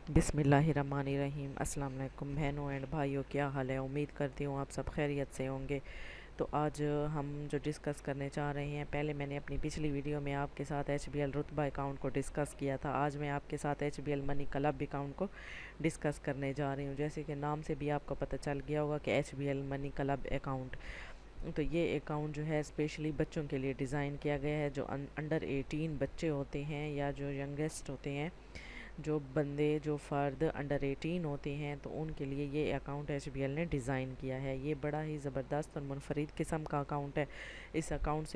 बिस्मिल्लाहिर्रहमानिर्रहीम। अस्सलाम वालेकुम बहनों एंड भाइयों, क्या हाल है। उम्मीद करती हूँ आप सब खैरियत से होंगे। तो आज हम जो डिस्कस करने चाह रहे हैं, पहले मैंने अपनी पिछली वीडियो में आपके साथ HBL रुतबा अकाउंट को डिस्कस किया था। आज मैं आपके साथ HBL मनी क्लब अकाउंट को डिस्कस करने जा रही हूँ। जैसे कि नाम से भी आपको पता चल गया होगा कि HBL मनी क्लब अकाउंट, तो ये अकाउंट जो है स्पेशली बच्चों के लिए डिज़ाइन किया गया है। जो अंडर 18 बच्चे होते हैं या जो यंगेस्ट होते हैं, जो बंदे जो फ़र्द अंडर 18 होते हैं, तो उनके लिए ये अकाउंट HBL ने डिज़ाइन किया है। ये बड़ा ही ज़बरदस्त और मुनफरिद किस्म का अकाउंट है। इस अकाउंट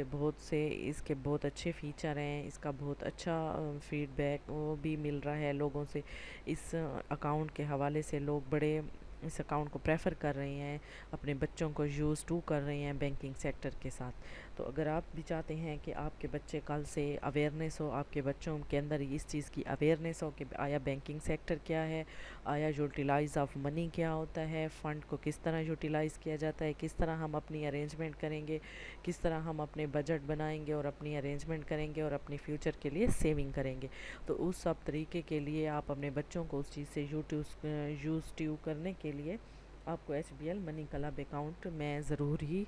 से इसके बहुत अच्छे फ़ीचर हैं। इसका बहुत अच्छा फ़ीडबैक वो भी मिल रहा है लोगों से। इस अकाउंट के हवाले से लोग बड़े इस अकाउंट को प्रेफर कर रहे हैं, अपने बच्चों को यूज़ टू कर रहे हैं बैंकिंग सेक्टर के साथ। तो अगर आप भी चाहते हैं कि आपके बच्चे कल से अवेयरनेस हो, आपके बच्चों के अंदर इस चीज़ की अवेयरनेस हो कि आया बैंकिंग सेक्टर क्या है, आया यूटिलाइज़ ऑफ मनी क्या होता है, फ़ंड को किस तरह यूटिलाइज़ किया जाता है, किस तरह हम अपनी अरेंजमेंट करेंगे, किस तरह हम अपने बजट बनाएंगे और अपनी अरेंजमेंट करेंगे और अपनी फ्यूचर के लिए सेविंग करेंगे, तो उस सब तरीके के लिए आप अपने बच्चों को उस चीज़ से यूज़ टू करने के लिए आपको HBL मनी क्लब अकाउंट मैं ज़रूर ही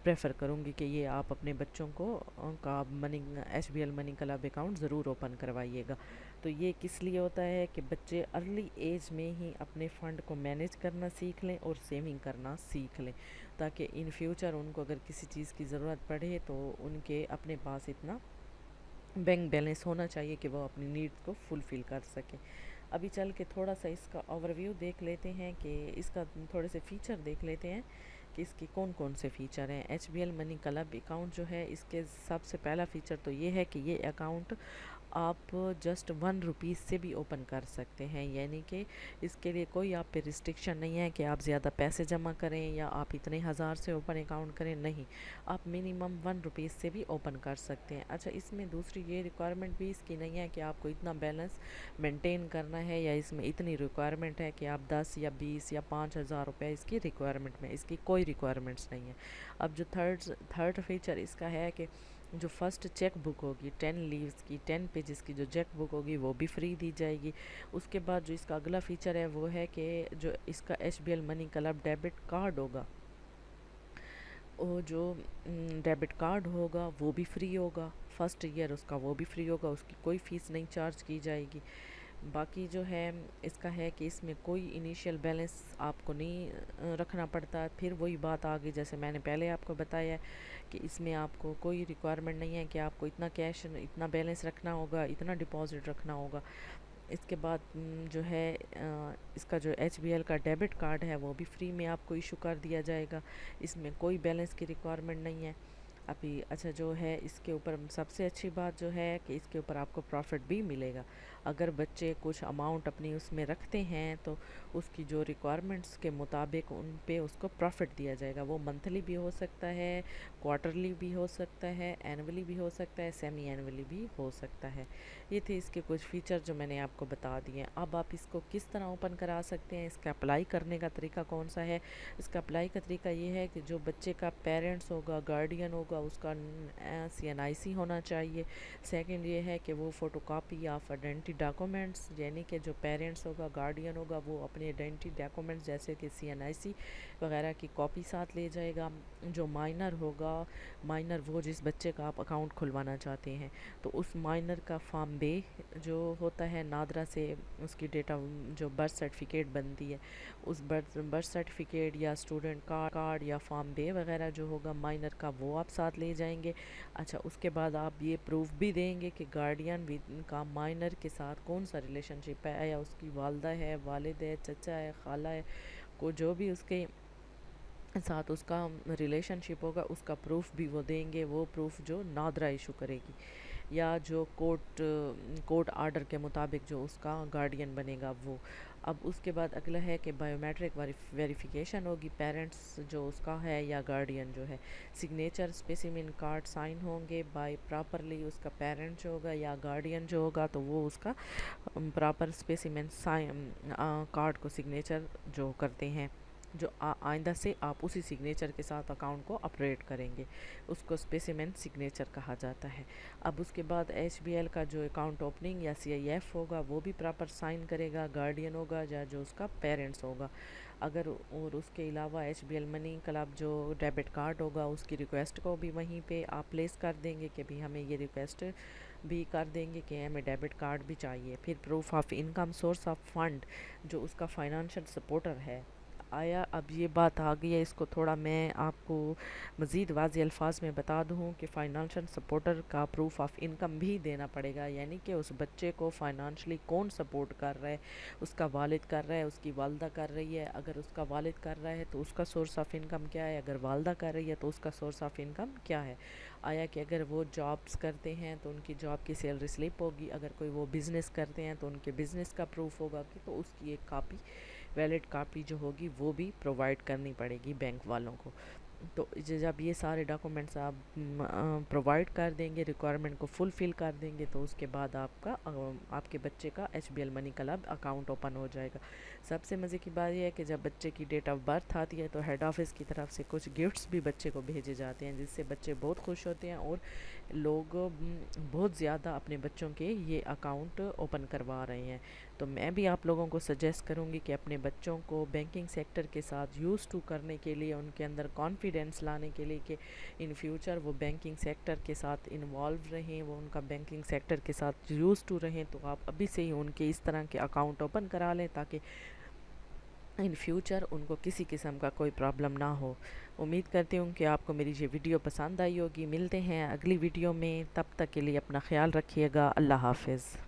प्रेफर करूँगी कि ये आप अपने बच्चों को का money HBL money club account ज़रूर ओपन करवाइएगा। तो ये किस लिए होता है कि बच्चे अर्ली एज में ही अपने फ़ंड को मैनेज करना सीख लें और सेविंग करना सीख लें, ताकि इन फ्यूचर उनको अगर किसी चीज़ की ज़रूरत पड़े तो उनके अपने पास इतना बैंक बैलेंस होना चाहिए कि वो अपनी नीड्स को फुलफ़िल कर सकें। अभी चल के थोड़ा सा इसका ओवरव्यू देख लेते हैं कि इसका थोड़े से फ़ीचर देख लेते हैं कि इसके कौन कौन से फ़ीचर हैं। HBL मनी क्लब अकाउंट जो है, इसके सबसे पहला फ़ीचर तो ये है कि ये अकाउंट आप जस्ट 1 रुपीज़ से भी ओपन कर सकते हैं। यानी कि इसके लिए कोई आप पे रिस्ट्रिक्शन नहीं है कि आप ज़्यादा पैसे जमा करें या आप इतने हज़ार से ओपन अकाउंट करें, नहीं, आप मिनिमम 1 रुपीज़ से भी ओपन कर सकते हैं। अच्छा, इसमें दूसरी ये रिक्वायरमेंट भी इसकी नहीं है कि आपको इतना बैलेंस मेंटेन करना है या इसमें इतनी रिक्वायरमेंट है कि आप 10 या 20 या 5,000 रुपये इसकी रिक्वायरमेंट में, इसकी कोई रिक्वायरमेंट्स नहीं है। अब जो थर्ड फीचर इसका है कि जो फर्स्ट चेक बुक होगी 10 लीव्स की, 10 पेजेस की जो चेक बुक होगी वो भी फ्री दी जाएगी। उसके बाद जो इसका अगला फ़ीचर है वो है कि जो इसका HBL money club debit card होगा, वो जो डेबिट कार्ड होगा वो भी फ्री होगा। फर्स्ट ईयर उसका वो भी फ्री होगा, उसकी कोई फ़ीस नहीं चार्ज की जाएगी। बाकी जो है इसका है कि इसमें कोई इनिशियल बैलेंस आपको नहीं रखना पड़ता। फिर वही बात आ गई जैसे मैंने पहले आपको बताया कि इसमें आपको कोई रिक्वायरमेंट नहीं है कि आपको इतना कैश, इतना बैलेंस रखना होगा, इतना डिपॉज़िट रखना होगा। इसके बाद जो है इसका जो HBL का डेबिट कार्ड है वो भी फ्री में आपको इशू कर दिया जाएगा। इसमें कोई बैलेंस की रिक्वायरमेंट नहीं है अभी। अच्छा, जो है इसके ऊपर सबसे अच्छी बात जो है कि इसके ऊपर आपको प्रॉफिट भी मिलेगा। अगर बच्चे कुछ अमाउंट अपनी उसमें रखते हैं तो उसकी जो रिक्वायरमेंट्स के मुताबिक उन पे उसको प्रॉफिट दिया जाएगा। वो मंथली भी हो सकता है, क्वार्टरली भी हो सकता है, एनुअली भी हो सकता है, सेमी एनुअली भी हो सकता है। ये थे इसके कुछ फ़ीचर जो मैंने आपको बता दिए। अब आप इसको किस तरह ओपन करा सकते हैं, इसका अप्लाई करने का तरीका कौन सा है। इसका अप्लाई का तरीका ये है कि जो बच्चे का पेरेंट्स होगा, गार्डियन होगा, उसका CNIC होना चाहिए। सेकंड ये है कि वो फ़ोटोकॉपी ऑफ आइडेंटिटी डॉक्यूमेंट्स, यानी कि जो पेरेंट्स होगा, गार्डियन होगा, वो अपने आइडेंटिटी डॉक्यूमेंट्स जैसे कि CNIC वगैरह की कॉपी साथ ले जाएगा। जो माइनर होगा, माइनर वो जिस बच्चे का आप अकाउंट खुलवाना चाहते हैं, तो उस माइनर का फॉर्म बे जो होता है नादरा से, उसकी डेटा जो बर्थ सर्टिफिकेट बनती है, उस बर्थ सर्टिफिकेट या स्टूडेंट कार्ड या फॉर्म बे वगैरह जो होगा माइनर का, वो आप साथ ले जाएंगे। अच्छा, उसके बाद आप ये प्रूफ भी देंगे कि गार्डियन का माइनर के साथ कौन सा रिलेशनशिप है, या उसकी वालदा है, वालिद है, चचा है, खाला है, को जो भी उसके साथ उसका रिलेशनशिप होगा उसका प्रूफ भी वो देंगे। वो प्रूफ जो नादरा इशू करेगी या जो कोर्ट आर्डर के मुताबिक जो उसका गार्डियन बनेगा वो। अब उसके बाद अगला है कि बायोमेट्रिक वेरिफिकेशन होगी। पेरेंट्स जो उसका है या गार्डियन जो है, सिग्नेचर स्पेसिमेन कार्ड साइन होंगे बाय प्रॉपरली उसका पेरेंट जो होगा या गार्डियन जो होगा, तो वो उसका प्रॉपर स्पेसिमेन साइन कार्ड को सिग्नेचर जो करते हैं जो आइंदा से आप उसी सिग्नेचर के साथ अकाउंट को ऑपरेट करेंगे, उसको स्पेसिमेन सिग्नेचर कहा जाता है। अब उसके बाद HBL का जो अकाउंट ओपनिंग या CIF होगा वो भी प्रॉपर साइन करेगा, गार्डियन होगा या जो उसका पेरेंट्स होगा। अगर और उसके अलावा HBL मनी क्लब जो डेबिट कार्ड होगा उसकी रिक्वेस्ट को भी वहीं पे आप प्लेस कर देंगे कि भी हमें ये रिक्वेस्ट भी कर देंगे कि हमें डेबिट कार्ड भी चाहिए। फिर proof of income, source of fund, जो उसका फाइनेंशियल सपोर्टर है। आया अब ये बात आ गई है, इसको थोड़ा मैं आपको मज़ीद वाज़ेह अल्फाज में बता दूँ कि फ़ाइनेंशियल सपोर्टर का प्रूफ ऑफ इनकम भी देना पड़ेगा, यानी कि उस बच्चे को फ़ाइनेंशली कौन सपोर्ट कर रहा है, उसका वालिद कर रहा है, उसकी वालदा कर रही है। अगर उसका वालिद कर रहा है तो उसका सोर्स ऑफ इनकम क्या है, अगर वालदा कर रही है तो उसका सोर्स ऑफ इनकम क्या है। आया कि अगर वो जॉब्स करते हैं तो उनकी जॉब की सैलरी स्लिप होगी, अगर कोई वो बिज़नेस करते हैं तो उनके बिज़नेस का प्रूफ होगा कि तो उसकी एक कापी, वैलिड कापी जो होगी वो भी प्रोवाइड करनी पड़ेगी बैंक वालों को। तो जब ये सारे डॉक्यूमेंट्स आप प्रोवाइड कर देंगे, रिक्वायरमेंट को फुलफ़िल कर देंगे, तो उसके बाद आपके बच्चे का HBL money club account open हो जाएगा। सबसे मज़े की बात यह है कि जब बच्चे की डेट ऑफ बर्थ आती है तो हेड ऑफ़िस की तरफ से कुछ गिफ्ट्स भी बच्चे को भेजे जाते हैं, जिससे बच्चे बहुत खुश होते हैं और लोग बहुत ज़्यादा अपने बच्चों के ये अकाउंट ओपन करवा रहे हैं। तो मैं भी आप लोगों को सजेस्ट करूँगी कि अपने बच्चों को बैंकिंग सेक्टर के साथ यूज़ टू करने के लिए, उनके अंदर कॉन्फिडेंस लाने के लिए कि इन फ्यूचर वो बैंकिंग सेक्टर के साथ इन्वॉल्व रहें, वो उनका बैंकिंग सेक्टर के साथ यूज़ टू रहें, तो आप अभी से ही उनके इस तरह के अकाउंट ओपन करा लें ताकि इन फ्यूचर उनको किसी किस्म का कोई प्रॉब्लम ना हो। उम्मीद करती हूँ कि आपको मेरी ये वीडियो पसंद आई होगी। मिलते हैं अगली वीडियो में, तब तक के लिए अपना ख्याल रखिएगा। अल्लाह हाफ़िज़।